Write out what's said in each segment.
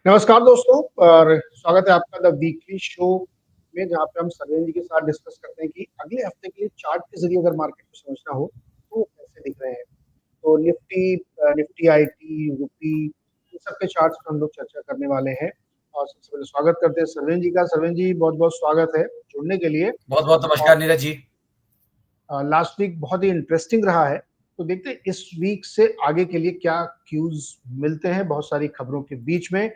नमस्कार दोस्तों और स्वागत है आपका द वीकली शो में जहाँ पे हम सरवेन जी के साथ डिस्कस करते हैं कि अगले हफ्ते के लिए चार्ट के जरिए अगर मार्केट को समझना हो तो वो कैसे दिख रहे हैं। तो निफ्टी आईटी रुपी इन सब के चार्ट्स पर हम लोग चर्चा करने वाले हैं और सबसे पहले स्वागत करते हैं सरवेन जी का। सरवेन जी बहुत बहुत स्वागत है जुड़ने के लिए। बहुत बहुत नमस्कार और नीरज जी। लास्ट वीक बहुत ही इंटरेस्टिंग रहा है, तो देखते हैं इस वीक से आगे के लिए क्या क्यूज मिलते हैं बहुत सारी खबरों के बीच में।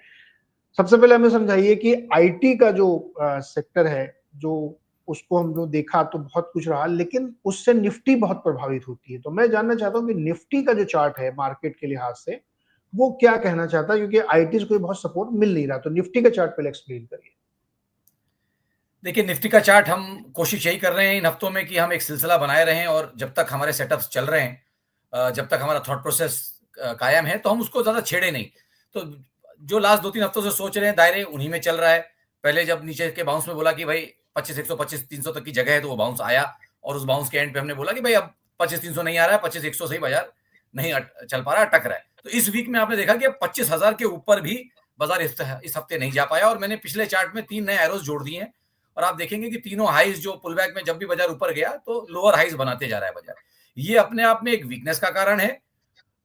सबसे पहले हमें समझाइए कि आईटी का जो सेक्टर है, जो उसको हम जो देखा तो बहुत कुछ रहा, लेकिन उससे निफ्टी बहुत प्रभावित होती है। तो मैं जानना चाहता हूँ कि निफ्टी का जो चार्ट है मार्केट के लिहाज से, वो क्या कहना चाहता है, क्योंकि आईटी से कोई बहुत सपोर्ट मिल नहीं रहा। तो निफ्टी का चार्ट पहले एक्सप्लेन करिए। देखिए निफ्टी का चार्ट हम कोशिश यही कर रहे हैं इन हफ्तों में कि हम एक सिलसिला बनाए रहें और जब तक हमारे सेटअप्स चल रहे हैं, जब तक हमारा थॉट प्रोसेस कायम है तो हम उसको ज़्यादा छेड़े नहीं। तो जो लास्ट 2-3 हफ्तों से सोच रहे हैं दायरे उन्हीं में चल रहा है। पहले जब नीचे के बाउंस में बोला कि भाई 25 125 300 तक की जगह है तो वो बाउंस आया और उस बाउंस के एंड पे हमने बोला कि भाई अब 25 300 नहीं आ रहा है, 25 100 से ही बाजार नहीं चल पा रहा है, अटक रहा है। तो इस वीक में आपने देखा कि अब 25,000 के ऊपर भी बाजार इस हफ्ते नहीं जा पाया और मैंने पिछले चार्ट में 3 नए एरोज जोड़ दिए हैं और आप देखेंगे कि तीनों हाईज जो पुल बैक में जब भी बाजार ऊपर गया तो लोअर हाईज बनाते जा रहा है बाजार। ये अपने आप में एक वीकनेस का कारण है,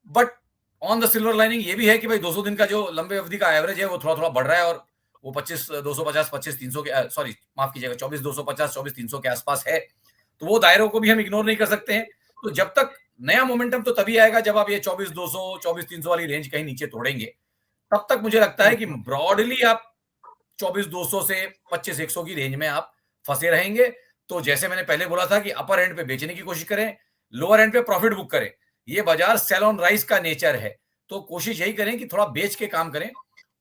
but on the silver lining ये भी है कि भाई 200 दिन का जो लंबे अवधि का एवरेज है वो थोड़ा-थोड़ा बढ़ रहा है और वो 25 250 25 300 के सॉरी माफ कीजिएगा 24 250 24 300 के आसपास है। तो वो दायरों को भी हम इग्नोर नहीं कर सकते हैं। तो जब तक नया मोमेंटम तो तभी आएगा जब आप ये 24 200 24 300 वाली रेंज कहीं नीचे तोड़ेंगे। तब तक मुझे लगता है कि ओके। ब्रॉडली आप 24,200 से 25,100 की रेंज में आप फंसे रहेंगे। तो जैसे मैंने पहले बोला था कि अपर एंड पे बेचने की कोशिश करें, लोअर एंड पे प्रॉफिट बुक करें। ये बाजार सेल ऑन राइज का नेचर है, तो कोशिश यही करें कि थोड़ा बेच के काम करें।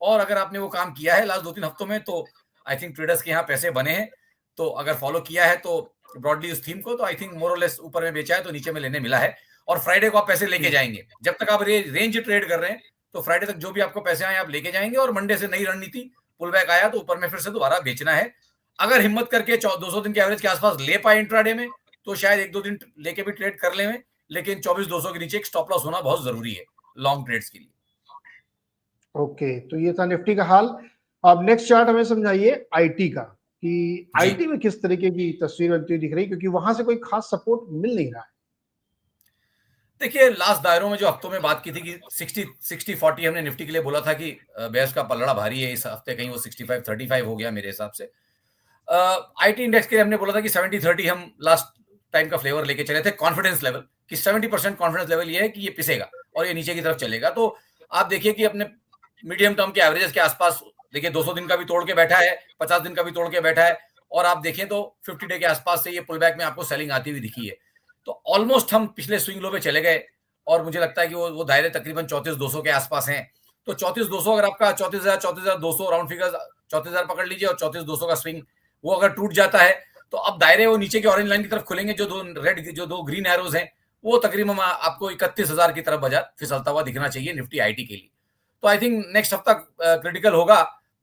और अगर आपने वो काम किया है लास्ट 2-3 हफ्तों में तो आई थिंक ट्रेडर्स के यहाँ पैसे बने हैं। तो अगर फॉलो किया है तो ब्रॉडली उस थीम को तो आई थिंक मोर और लेस ऊपर में बेचा है तो नीचे में लेने मिला है और फ्राइडे को आप पैसे लेके जाएंगे। जब तक आप रेंज ट्रेड कर रहे हैं तो फ्राइडे तक जो भी आपको पैसे आए आप लेके जाएंगे और मंडे से नई रणनीति पुल बैक आया तो ऊपर में फिर से दोबारा बेचना है। अगर हिम्मत करके 200 दिन के एवरेज के आसपास ले पाए इंट्राडे में तो शायद 1-2 दिन लेके भी ट्रेड कर लें, लेकिन 24,200 के नीचे एक स्टॉप लॉस होना बहुत जरूरी है लॉन्ग ट्रेड्स के लिए। ओके, तो ये था निफ्टी का हाल। अब नेक्स्ट चार्ट हमें समझाइए आईटी का, कि जी आईटी में किस तरीके की तस्वीर बनती हुई दिख रही है, क्योंकि वहां से कोई खास सपोर्ट मिल नहीं रहा है। देखिए लास्ट दायरों में जो हफ्तों में बात की थी कि 60-40 हमने निफ्टी के लिए बोला था कि बेस का पलड़ा भारी है, इस हफ्ते कहीं वो 65-35 हो गया मेरे हिसाब से। आईटी इंडेक्स के लिए हमने बोला था कि 70-30 हम लास्ट टाइम का फ्लेवर लेके चले थे, कॉन्फिडेंस लेवल कि 70% कॉन्फिडेंस लेवल ये है कि ये पिसेगा और ये नीचे की तरफ चलेगा। तो आप देखिए कि अपने मीडियम टर्म के एवरेजेस के आसपास देखिए 200 दिन का भी तोड़ के बैठा है, 50 दिन का भी तोड़ के बैठा है और आप देखें तो 50 डे के आसपास से ये पुल बैक में आपको सेलिंग आती हुई दिखी है। तो ऑलमोस्ट हम पिछले स्विंग लो पे चले गए और मुझे लगता है कि वो दायरे तकरीबन 34,200 के आसपास हैं। तो 34,200 अगर आपका 34,000 34,200 राउंड फिगर 34,000 पकड़ लीजिए और 34,200 का स्विंग वो अगर टूट जाता है तो अब दायरे वो नीचे के ऑरेंज लाइन की तरफ खुलेंगे, जो दो ग्रीन एरोज हैं वो तकरीबन आपको 31,000 की तरफ बाजार फिसलता हुआ दिखना चाहिए निफ्टी आईटी के लिए। तो आई थिंक नेक्स्ट हफ्ता क्रिटिकल होगा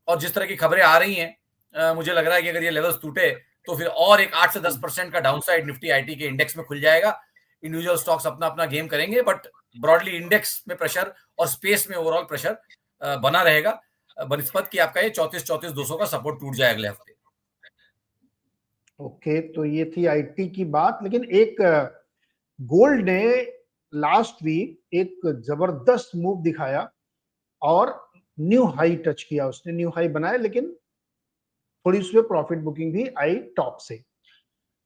और जिस तरह की खबरें आ रही हैं मुझे लग रहा है कि अगर ये लेवल्स टूटे तो फिर और एक 8 से 10% का डाउनसाइड निफ्टी आईटी के इंडेक्स में खुल जाएगा। इंडिविजुअल स्टॉक्स अपना अपना गेम करेंगे बट ब्रॉडली इंडेक्स में प्रेशर और स्पेस में ओवरऑल प्रेशर बना रहेगा बनिस्पत कि आपका ये 34,200 का सपोर्ट टूट जाए अगले हफ्ते। ओके, तो ये थी आईटी की बात, लेकिन एक गोल्ड ने लास्ट वीक एक जबरदस्त मूव दिखाया और न्यू हाई टच किया, उसने न्यू हाई बनाया, लेकिन थोड़ी उसमें प्रॉफिट बुकिंग भी आई टॉप से।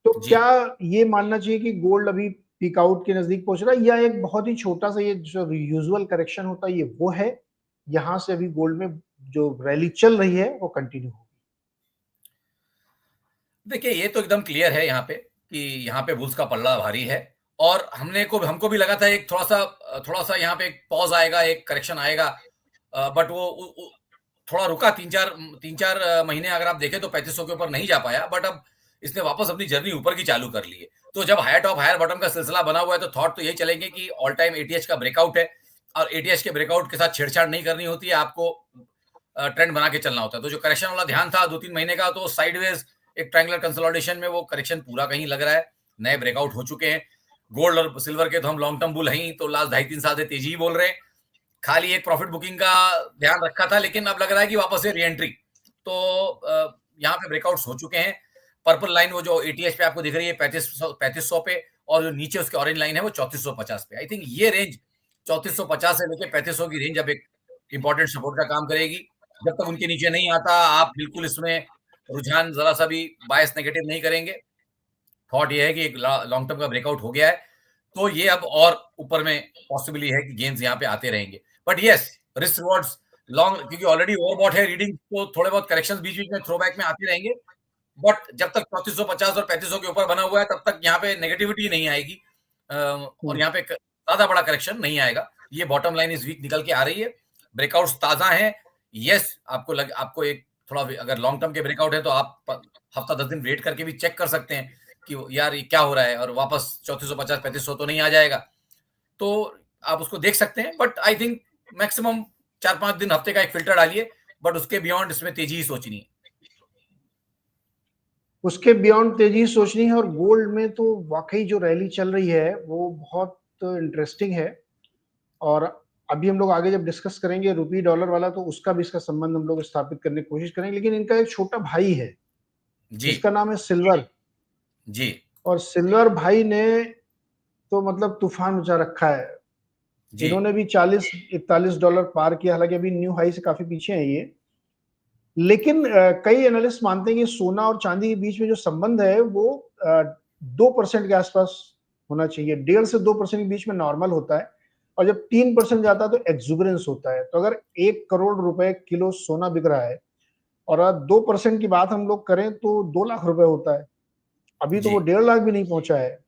तो जी क्या ये मानना चाहिए कि गोल्ड अभी पीक आउट के नजदीक पहुंच रहा है, या एक बहुत ही छोटा सा ये जो यूजुअल करेक्शन होता है ये वो है, यहां से अभी गोल्ड में जो रैली चल रही है वो कंटिन्यू होगी? देखिए ये तो एकदम क्लियर है यहाँ पे कि यहाँ पे बुल्स का पल्ला भारी है और हमको भी लगा था एक थोड़ा सा यहाँ पे एक पॉज आएगा, एक करेक्शन आएगा, बट वो थोड़ा रुका। तीन चार महीने अगर आप देखें तो 3500 के ऊपर नहीं जा पाया, बट अब इसने वापस अपनी जर्नी ऊपर की चालू कर ली है। तो जब हायर टॉप हायर बॉटम का सिलसिला बना हुआ है तो थॉट तो यही चलेंगे कि ऑल टाइम एटीएच का ब्रेकआउट है और एटीएच के ब्रेकआउट के साथ छेड़छाड़ नहीं करनी होती है, आपको ट्रेंड बना के चलना होता है। तो जो करेक्शन वाला ध्यान था 2-3 महीने का, तो साइडवेज एक ट्रायंगुलर कंसोलिडेशन में वो करेक्शन पूरा कहीं लग रहा है, नए ब्रेकआउट हो चुके हैं। गोल्ड और सिल्वर के तो हम लॉन्ग टर्म बुल हैं ही, तो लास्ट 2.5-3 साल से तेजी ही बोल रहे हैं। खाली एक प्रॉफिट बुकिंग का ध्यान रखा था, लेकिन अब लग रहा है कि वापस से रीएंट्री। तो यहाँ पे ब्रेकआउट्स हो चुके हैं। पर्पल लाइन वो जो एटीएच पे आपको दिख रही है 3500 पे, और जो नीचे उसकी ऑरेंज लाइन है वो 3450 पे। आई थिंक ये रेंज 3450 से लेके 3500 की रेंज अब एक इंपॉर्टेंट सपोर्ट का काम करेगी। जब तक उनके नीचे नहीं आता, आप बिल्कुल इसमें रुझान जरा सा भी बायस नेगेटिव नहीं करेंगे। थॉट ये है कि एक लॉन्ग टर्म का ब्रेकआउट हो गया है, तो ये अब और ऊपर में पॉसिबली है कि गेन्स यहाँ पे आते रहेंगे। But yes, risk rewards long, क्योंकि ऑलरेडी ओवरबॉट है रीडिंग, तो थोड़े बहुत करेक्शंस बीच बीच में थ्रोबैक में आते रहेंगे। बट जब तक 3450 और 3500 के ऊपर बना हुआ है, तब तक यहाँ पे नेगेटिविटी नहीं आएगी, और यहाँ पे ज्यादा बड़ा करेक्शन नहीं आएगा। ये बॉटम लाइन इस वीक निकल के आ रही है। ब्रेकआउट्स ताजा हैं। यस, आपको एक थोड़ा, अगर लॉन्ग टर्म के ब्रेकआउट है तो आप हफ्ता 10 दिन वेट करके भी चेक कर सकते हैं कि यार ये क्या हो रहा है, और वापस 3450 3500 तो नहीं आ जाएगा, तो आप उसको देख सकते हैं। बट आई थिंक मैक्सिमम 4-5 दिन, हफ्ते का एक फिल्टर डालिए, बट उसके बियॉन्ड इसमें तेजी ही सोचनी है। उसके बियॉन्ड तेजी सोचनी है। और गोल्ड में तो वाकई जो रैली चल रही है वो बहुत इंटरेस्टिंग है, और अभी हम लोग आगे जब डिस्कस करेंगे रुपी डॉलर वाला, तो उसका भी इसका संबंध हम लोग स्थापित करने की कोशिश करेंगे। लेकिन इनका एक छोटा भाई है जिसका नाम है सिल्वर जी। और सिल्वर भाई ने तो मतलब तूफान मचा रखा है। इन्होंने भी $40-41 पार किया, हालांकि अभी न्यू हाई से काफी पीछे है ये। लेकिन कई एनालिस्ट मानते हैं कि सोना और चांदी के बीच में जो संबंध है वो 2% के आसपास होना चाहिए। 1.5 से 2% के बीच में नॉर्मल होता है, और जब 3% जाता है तो एक्सुबरेंस होता है। तो अगर 1 करोड़ रुपए किलो सोना बिक रहा है और 2% की बात हम लोग करें तो 2 लाख रुपए होता है। अभी तो वो 1.5 लाख भी नहीं पहुंचा है।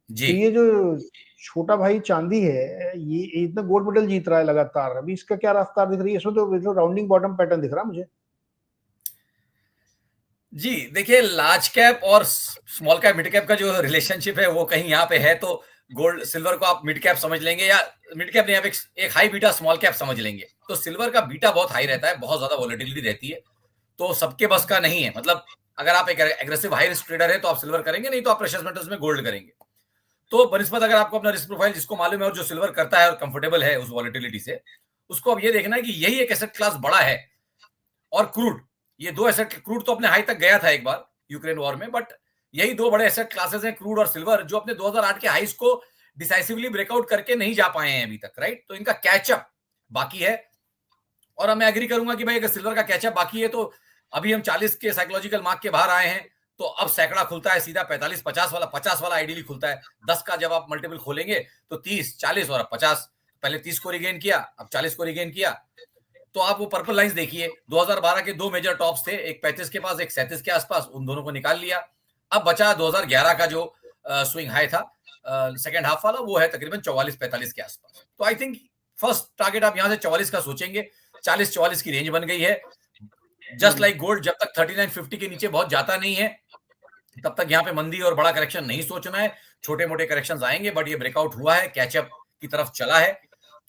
जी। तो ये जो छोटा भाई चांदी है, ये इतना गोल्ड मेडल जीत रहा है लगातार। अभी इसका क्या रफ्तार दिख रही है? इसमें तो राउंडिंग बॉटम पैटर्न दिख रहा है मुझे। जी, देखिए, लार्ज कैप और स्मॉल कैप मिड कैप का जो रिलेशनशिप है वो कहीं यहाँ पे है, तो गोल्ड सिल्वर को आप मिड कैप समझ लेंगे, या मिड कैप नहीं, आप एक हाई बीटा स्मॉल कैप समझ लेंगे। तो सिल्वर का बीटा बहुत हाई रहता है, बहुत ज्यादा वॉलेटिलिटी रहती है, तो सबके बस का नहीं है। मतलब अगर आप एक एग्रेसिव हाई रिस्क ट्रेडर है तो आप सिल्वर करेंगे, नहीं तो आप प्रेशियस मेटल्स में गोल्ड करेंगे। तो बनस्पत अगर आपको अपना रिस्क प्रोफाइल जिसको मालूम है और जो सिल्वर करता है और कंफर्टेबल है उस वॉलेटिलिटी से, उसको अब ये देखना है कि यही एक एसेट क्लास बड़ा है, और क्रूड, ये दो एसेट, क्रूड तो अपने हाई तक गया था एक बार यूक्रेन वॉर में, बट यही दो बड़े एसेट क्लासेस हैं, क्रूड और सिल्वर, जो अपने 2008 के हाईस को डिसाइसिवली ब्रेकआउट करके नहीं जा पाए हैं अभी तक, राइट? तो इनका कैचअप बाकी है। और मैं एग्री करूंगा कि भाई अगर सिल्वर का कैचअप बाकी है, तो अभी हम 40 के साइकोलॉजिकल मार्क के बाहर आए हैं, तो अब सैकड़ा खुलता है सीधा 45-50 वाला, 50 वाला आइडियली खुलता है। 10 का जब आप मल्टीपल खोलेंगे तो 30-40 और अब 50। पहले 30 को रिगेन किया, अब 40 को रिगेन किया। तो आप वो पर्पल लाइंस देखिए, 2012 के दो मेजर टॉप्स थे, एक 35 के पास, एक 37 के आसपास, उन दोनों को निकाल लिया। अब बचा 2011 का जो स्विंग हाई था सेकेंड हाफ वाला, वो है तकरीबन 44-45 के आसपास। तो आई थिंक फर्स्ट टारगेट आप यहां से 44 का सोचेंगे। 40-44 की रेंज बन गई है। जस्ट लाइक गोल्ड, जब तक 3950 के नीचे बहुत जाता नहीं है, तब तक यहाँ पे मंदी और बड़ा करेक्शन नहीं सोचना है। छोटे मोटे करेक्शंस आएंगे, बट ये ब्रेकआउट हुआ है, कैचअप की तरफ चला है,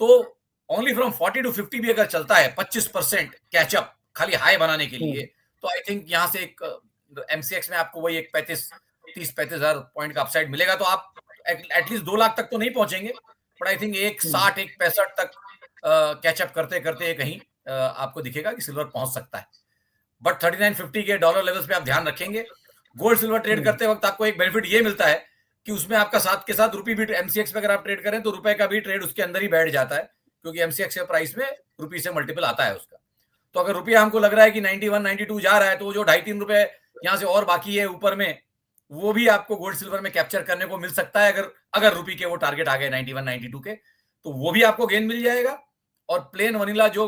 तो ओनली फ्रॉम 40 to 50 भी अगर चलता है 25% कैचअप खाली हाई बनाने के लिए, तो आई थिंक यहाँ से एक एमसीएक्स में आपको वही एक 30-35 हजार पॉइंट का अपसाइड मिलेगा। तो आप एटलीस्ट 2 लाख तक तो नहीं पहुंचेंगे, बट आई थिंक 160-165 तक कैचअप करते करते कहीं आपको दिखेगा कि सिल्वर पहुंच सकता है। बट 3950 के डॉलर लेवल्स पे आप ध्यान रखेंगे। गोल्ड सिल्वर ट्रेड करते वक्त आपको एक बेनिफिट ये मिलता है कि उसमें आपका साथ के साथ रुपी भी, एमसीएक्स पे अगर आप ट्रेड करें तो रुपए का भी ट्रेड उसके अंदर ही बैठ जाता है, क्योंकि एमसीएक्स के प्राइस में रुपी से मल्टीपल आता है उसका। तो अगर रुपया हमको लग रहा है कि 91-92 जा रहा है, तो वो जो 2.5-3 रुपए यहाँ से और बाकी है ऊपर में, वो भी आपको गोल्ड सिल्वर में कैप्चर करने को मिल सकता है। अगर रुपी के वो टारगेट आ गए 91-92 के, तो वो भी आपको गेन मिल जाएगा। और प्लेन वनीला जो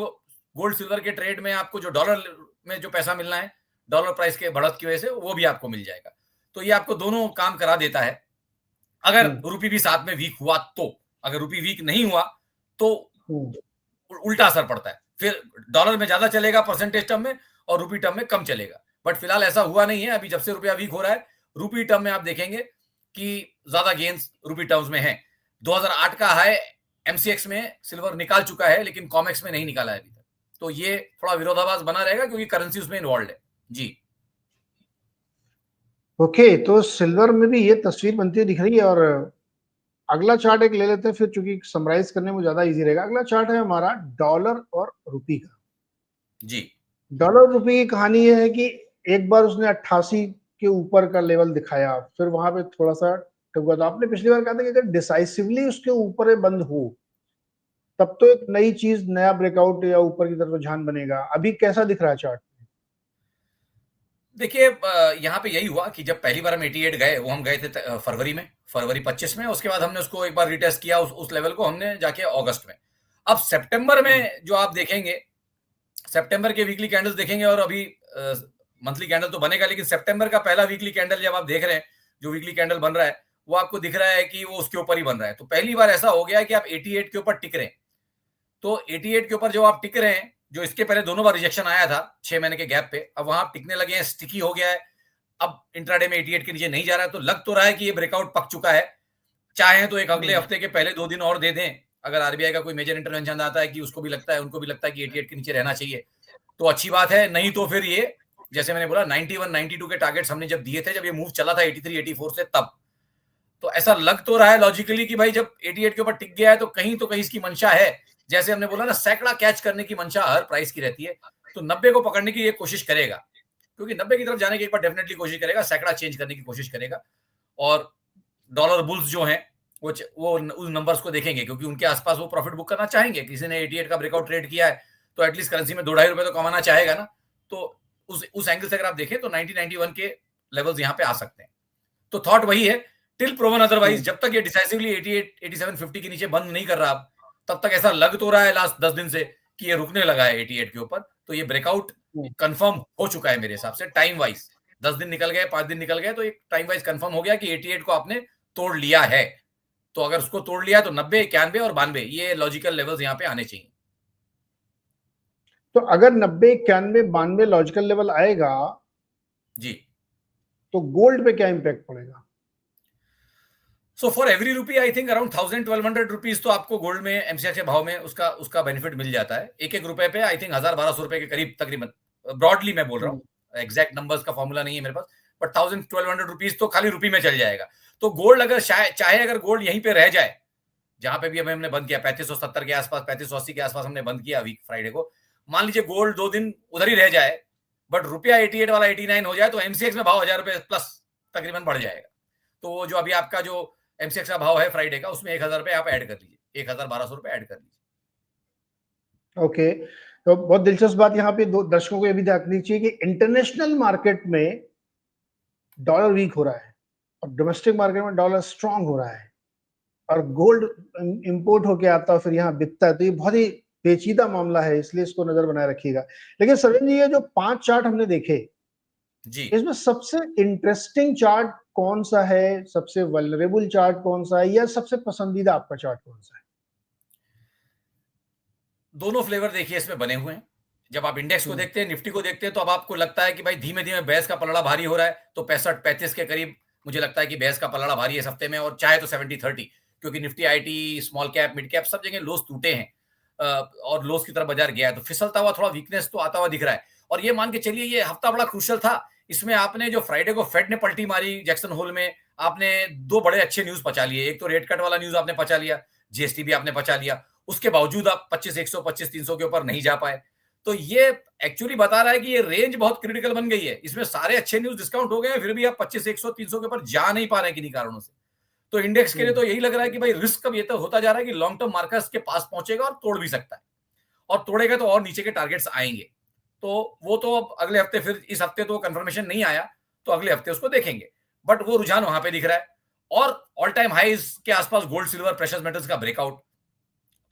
गोल्ड सिल्वर के ट्रेड में आपको जो डॉलर में जो पैसा मिलना है डॉलर प्राइस के बढ़त की वजह से, वो भी आपको मिल जाएगा। तो ये आपको दोनों काम करा देता है। अगर रुपी भी साथ में वीक हुआ तो, अगर रुपी वीक नहीं हुआ तो उल्टा असर पड़ता है, फिर डॉलर में ज्यादा चलेगा परसेंटेज टर्म में और रुपी टर्म में कम चलेगा। बट फिलहाल ऐसा हुआ नहीं है। अभी जब से रुपया वीक हो रहा है, रुपी टर्म में आप देखेंगे कि ज्यादा गेन्स रुपी टर्म्स में है। 2008 का हाई एमसीएक्स में सिल्वर निकाल चुका है, लेकिन कॉमेक्स में नहीं निकाला है अभी तक। तो ये थोड़ा विरोधाभास बना रहेगा, क्योंकि करेंसी उसमें इन्वॉल्व है। जी ओके, तो सिल्वर में भी ये तस्वीर बनती हुई दिख रही है। और अगला चार्ट एक ले लेते हैं फिर, चूंकि समराइज करने में ज्यादा इजी रहेगा। अगला चार्ट है हमारा डॉलर और रुपी का। जी। डॉलर रुपी की कहानी ये है कि एक बार उसने 88 के ऊपर का लेवल दिखाया, फिर वहां पे थोड़ा सा टूटा। तो आपने पिछली बार कहा था कि अगर डिसाइसिवली उसके ऊपर बंद हो तब तो एक नई चीज, नया ब्रेकआउट या ऊपर की तरफ रुझान बनेगा। अभी कैसा दिख रहा है चार्ट? देखिए यहाँ पे यही हुआ कि जब पहली बार हम 88 गए, वो हम गए थे फरवरी में, फरवरी 25 में। उसके बाद हमने उसको एक बार रिटेस्ट किया, उस लेवल को हमने जाके अगस्त में। अब सितंबर में जो आप देखेंगे, सितंबर के वीकली कैंडल्स देखेंगे, और अभी मंथली कैंडल तो बनेगा, लेकिन सितंबर का पहला वीकली कैंडल जब आप देख रहे हैं, जो वीकली कैंडल बन रहा है, वो आपको दिख रहा है कि वो उसके ऊपर ही बन रहा है। तो पहली बार ऐसा हो गया है कि आप 88 के ऊपर टिक रहे हैं। तो 88 के ऊपर जो आप टिक रहे हैं, जो इसके पहले दोनों बार रिजेक्शन आया था 6 महीने के गैप पे, अब वहां आप टिकने लगे हैं, स्टिकी हो गया है। अब इंट्राडे में 88 के नीचे नहीं जा रहा है, तो लग तो रहा है कि ये ब्रेकआउट पक चुका है। चाहे तो एक अगले हफ्ते के पहले 2 दिन और दे दें, अगर आरबीआई का कोई मेजर इंटरवेंशन आता है कि उसको भी लगता है, उनको भी लगता है कि 88 के नीचे रहना चाहिए, तो अच्छी बात है। नहीं तो फिर ये, जैसे मैंने बोला, 91 92 के टारगेट्स हमने जब दिए थे, जब ये मूव चला था 83 84 से, तब तो ऐसा लग तो रहा है लॉजिकली कि भाई जब 88 के ऊपर टिक गया है, तो कहीं इसकी मंशा है। जैसे हमने बोला ना, सैकड़ा कैच करने की मंशा हर प्राइस की रहती है, तो 90 को पकड़ने की ये कोशिश करेगा, क्योंकि 90 की तरफ जाने की एक बार डेफिनेटली कोशिश करेगा, सैकड़ा चेंज करने की कोशिश करेगा। और डॉलर बुल्स जो हैं, वो उन नंबर्स को देखेंगे, क्योंकि उनके आसपास वो प्रॉफिट बुक करना चाहेंगे। किसी ने 88 का ब्रेकआउट ट्रेड किया है, तो एटलीस्ट करेंसी में 2-2.5 रुपए तो कमाना चाहेगा ना। तो उस एंगल से अगर आप देखें तो 90-91 के लेवल्स यहाँ पे आ सकते हैं। तो थॉट वही है, टिल प्रूवन अदरवाइज, जब तक ये डिसाइसिवली 88 87 50 के नीचे बंद नहीं कर रहा, तब तक ऐसा लग तो रहा है लास्ट 10 दिन से कि ये रुकने लगा है 88 के ऊपर। तो ये ब्रेकआउट कंफर्म हो चुका है मेरे हिसाब से, टाइम वाइज। 10 दिन निकल गए, 5 दिन निकल गए, तो एक टाइम वाइज कंफर्म हो गया कि 88 को आपने तोड़ लिया है। तो अगर उसको तोड़ लिया तो 90, 91 और 92 ये लॉजिकल लेवल्स यहाँ पे आने चाहिए। तो अगर 90, 91, 92 लॉजिकल लेवल आएगा जी, तो गोल्ड पे क्या इंपैक्ट पड़ेगा? So for every rupee I think around 1000-1200 rupees तो आपको गोल्ड में एमसीएक्स के भाव में उसका बेनिफिट मिल जाता है। एक एक रुपए पे आई थिंक 1000-1200 रुपए के करीब तकरीबन, ब्रॉडली मैं बोल रहा हूँ, एग्जैक्ट नंबर्स का फॉर्मूला नहीं है मेरे पास, बट 1000-1200 रुपीज तो खाली रुपी में चल जाएगा। तो गोल्ड अगर चाहे अगर गोल्ड यहीं पे रह जाए, जहां पे भी हमें हमने बंद किया 3570 के आसपास, 3580 के आसपास हमने बंद किया वीक फ्राइडे को, मान लीजिए गोल्ड 2 दिन उधर ही रह जाए, बट रुपया 88 वाला 89 हो जाए, तो एमसीएक्स में भाव 1000 रुपए प्लस तकरीबन बढ़ जाएगा। तो जो अभी आपका जो एमसीएक्स का भाव है फ्राइडे का, उसमें 1000 रुपए आप ऐड कर लीजिए, 1000-1200 रुपए ऐड कर लीजिए। ओके, तो बहुत दिलचस्प बात यहाँ पे दो दर्शकों को ये भी देखनी चाहिए कि इंटरनेशनल मार्केट में डॉलर वीक हो रहा है और डोमेस्टिक मार्केट में डॉलर स्ट्रांग हो रहा है, और गोल्ड इंपोर्ट होके आता है फिर यहाँ बिकता है। तो ये बहुत ही पेचीदा मामला है, इसलिए इसको नजर बनाए रखिएगा। लेकिन सविन जी, ये जो 5 चार्ट हमने देखे, जी, इसमें सबसे इंटरेस्टिंग चार्ट कौन सा है, सबसे वल्नरेबल चार्ट कौन सा है, या सबसे पसंदीदा आपका चार्ट कौन सा है? दोनों फ्लेवर देखिए इसमें बने हुए हैं। जब आप इंडेक्स को देखते हैं, निफ्टी को देखते हैं, तो अब आपको लगता है कि भाई धीमे धीमे बेस का पलड़ा भारी हो रहा है, तो 65-35 के करीब मुझे लगता है कि बेस का पलड़ा भारी है इस हफ्ते में, और चाहे तो 70-30, क्योंकि Nifty IT, small cap, mid cap सब जगह लोस टूटे हैं, और लोस की तरफ बाजार गया है, तो फिसलता हुआ थोड़ा वीकनेस तो आता हुआ दिख रहा है। और ये मान के चलिए ये हफ्ता बड़ा क्रूशियल था। इसमें आपने जो फ्राइडे को फेड ने पलटी मारी जैक्सन होल में, आपने 2 बड़े अच्छे न्यूज पचा लिए। एक तो रेट कट वाला न्यूज आपने पचा लिया, जीएसटी भी आपने पचा लिया, उसके बावजूद आप 25-100, 25-300 के ऊपर नहीं जा पाए। तो ये एक्चुअली बता रहा है कि ये रेंज बहुत क्रिटिकल बन गई है। इसमें सारे अच्छे न्यूज डिस्काउंट हो गए हैं, फिर भी आप 25-100, 300 के ऊपर जा नहीं पा रहे किन्हीं कारणों से। तो इंडेक्स के लिए तो यही लग रहा है कि भाई रिस्क अब ये तो होता जा रहा है कि लॉन्ग टर्म मार्कर्स के पास पहुंचेगा और तोड़ भी सकता है, और तोड़ेगा तो और नीचे के टारगेट्स आएंगे। तो वो तो अब अगले हफ्ते, फिर इस हफ्ते तो कंफर्मेशन नहीं आया, तो अगले हफ्ते उसको देखेंगे, बट वो रुझान वहां पे दिख रहा है। और ऑल टाइम हाईज के आसपास गोल्ड, सिल्वर, प्रेशियस मेटल्स का ब्रेकआउट।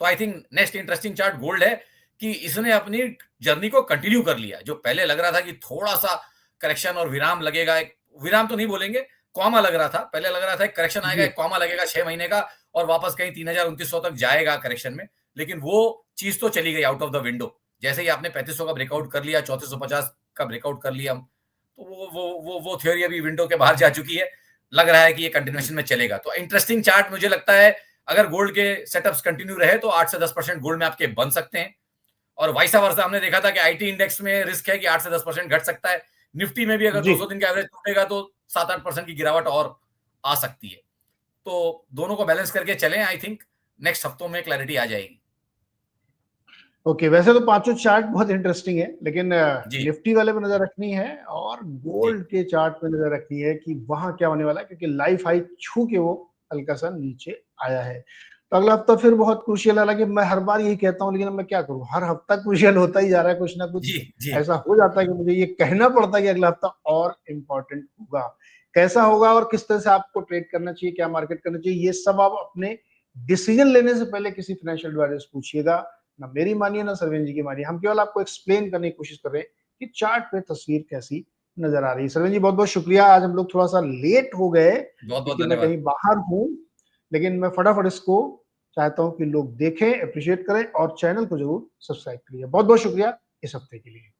तो I think next interesting chart gold है कि इसने अपनी जर्नी को कंटिन्यू कर लिया। जो पहले लग रहा था कि थोड़ा सा करेक्शन और विराम लगेगा, विराम तो नहीं बोलेंगे, कॉमा लग रहा था, पहले लग रहा था एक करेक्शन आएगा, एक कॉमा लगेगा 6 महीने का, और वापस कहीं 3000-2900 तक जाएगा करेक्शन में, लेकिन वो चीज तो चली गई आउट ऑफ द विंडो। जैसे ही आपने 3500 का ब्रेकआउट कर लिया, 3450 का ब्रेकआउट कर लिया, तो वो थ्योरी अभी विंडो के बाहर जा चुकी है। लग रहा है कि ये कंटिन्यूएशन में चलेगा। तो इंटरेस्टिंग चार्ट मुझे लगता है, अगर गोल्ड के सेटअप्स कंटिन्यू रहे तो 8 से 10% गोल्ड में आपके बन सकते हैं। और वाइसा वर्सा हमने देखा था कि आईटी इंडेक्स में रिस्क है कि 8 से 10% घट सकता है। निफ्टी में भी अगर 200 दिन का एवरेज टूटेगा तो 7-8% की गिरावट और आ सकती है। तो दोनों को बैलेंस करके चलें, आई थिंक नेक्स्ट हफ्तों में क्लैरिटी आ जाएगी। ओके, वैसे तो पांचों चार्ट बहुत इंटरेस्टिंग है, लेकिन जी, निफ्टी वाले पे नजर रखनी है और जी। गोल्ड के चार्ट पे नजर रखनी है कि वहां क्या होने वाला है, क्योंकि लाइफ हाई छू के वो हल्का सा नीचे आया है। तो अगला हफ्ता फिर बहुत क्रूशियल, हालांकि मैं हर बार यही कहता हूँ, लेकिन अब मैं क्या करूँ, हर हफ्ता क्रूशियल होता ही जा रहा है, कुछ ना कुछ जी, जी। ऐसा हो जाता है कि मुझे ये कहना पड़ता है कि अगला हफ्ता और इम्पोर्टेंट होगा। कैसा होगा और किस तरह से आपको ट्रेड करना चाहिए, क्या मार्केट करना चाहिए, ये सब आप अपने डिसीजन लेने से पहले किसी फाइनेंशियल एडवाइजर से पूछिएगा। ना मेरी मानिए ना सरवीन जी की मानिए, हम केवल आपको एक्सप्लेन करने की कोशिश कर रहे हैं कि चार्ट पे तस्वीर कैसी नजर आ रही है। सरवीन जी बहुत बहुत शुक्रिया, आज हम लोग थोड़ा सा लेट हो गए बहुत-बहुत क्योंकि मैं धन्यवाद। कहीं बाहर हूँ, लेकिन मैं फटाफट इसको चाहता हूँ कि लोग देखें, अप्रिशिएट करें और चैनल को जरूर सब्सक्राइब करिए। बहुत बहुत शुक्रिया इस हफ्ते के लिए।